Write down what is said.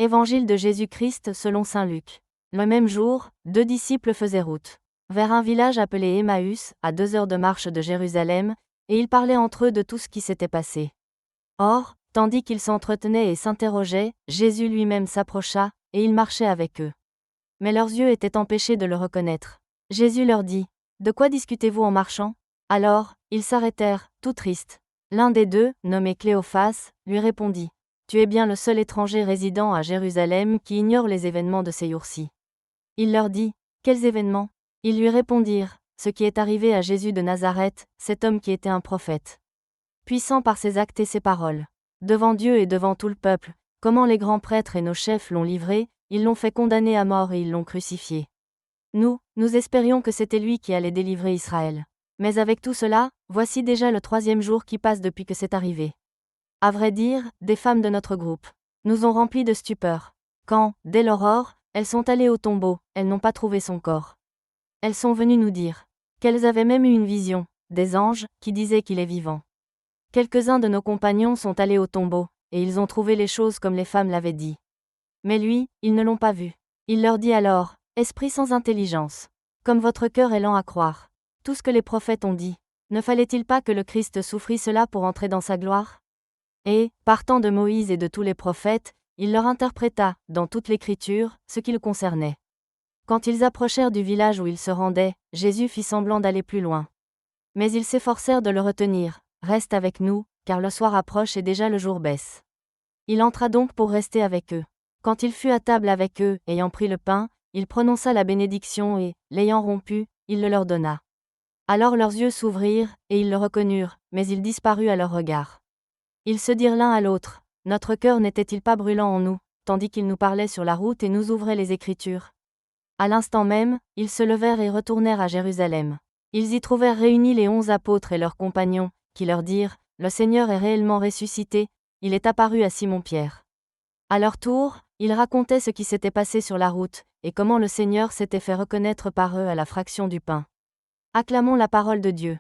Évangile de Jésus-Christ selon saint Luc. Le même jour, 2 disciples faisaient route vers un village appelé Emmaüs, à 2 heures de marche de Jérusalem, et ils parlaient entre eux de tout ce qui s'était passé. Or, tandis qu'ils s'entretenaient et s'interrogeaient, Jésus lui-même s'approcha, et il marchait avec eux. Mais leurs yeux étaient empêchés de le reconnaître. Jésus leur dit : « De quoi discutez-vous en marchant ? » Alors, ils s'arrêtèrent, tout tristes. L'un des deux, nommé Cléophas, lui répondit : « Tu es bien le seul étranger résidant à Jérusalem qui ignore les événements de ces jours-ci. » Il leur dit : « Quels événements ? » Ils lui répondirent : « Ce qui est arrivé à Jésus de Nazareth, cet homme qui était un prophète. Puissant par ses actes et ses paroles. Devant Dieu et devant tout le peuple, comment les grands prêtres et nos chefs l'ont livré, ils l'ont fait condamner à mort et ils l'ont crucifié. Nous espérions que c'était lui qui allait délivrer Israël. Mais avec tout cela, voici déjà le 3e jour qui passe depuis que c'est arrivé. À vrai dire, des femmes de notre groupe nous ont remplis de stupeur. Quand, dès l'aurore, elles sont allées au tombeau, elles n'ont pas trouvé son corps. Elles sont venues nous dire qu'elles avaient même eu une vision, des anges, qui disaient qu'il est vivant. Quelques-uns de nos compagnons sont allés au tombeau, et ils ont trouvé les choses comme les femmes l'avaient dit. Mais lui, ils ne l'ont pas vu. Il leur dit alors : Esprit sans intelligence, comme votre cœur est lent à croire tout ce que les prophètes ont dit, ne fallait-il pas que le Christ souffrit cela pour entrer dans sa gloire ? Et, partant de Moïse et de tous les prophètes, il leur interpréta, dans toute l'Écriture, ce qui le concernait. Quand ils approchèrent du village où ils se rendaient, Jésus fit semblant d'aller plus loin. Mais ils s'efforcèrent de le retenir : Reste avec nous, car le soir approche et déjà le jour baisse. Il entra donc pour rester avec eux. Quand il fut à table avec eux, ayant pris le pain, il prononça la bénédiction et, l'ayant rompu, il le leur donna. Alors leurs yeux s'ouvrirent, et ils le reconnurent, mais il disparut à leurs regards. Ils se dirent l'un à l'autre : Notre cœur n'était-il pas brûlant en nous, tandis qu'il nous parlait sur la route et nous ouvrait les Écritures ? À l'instant même, ils se levèrent et retournèrent à Jérusalem. Ils y trouvèrent réunis les 11 apôtres et leurs compagnons, qui leur dirent : Le Seigneur est réellement ressuscité, il est apparu à Simon-Pierre. À leur tour, ils racontaient ce qui s'était passé sur la route, et comment le Seigneur s'était fait reconnaître par eux à la fraction du pain. Acclamons la parole de Dieu.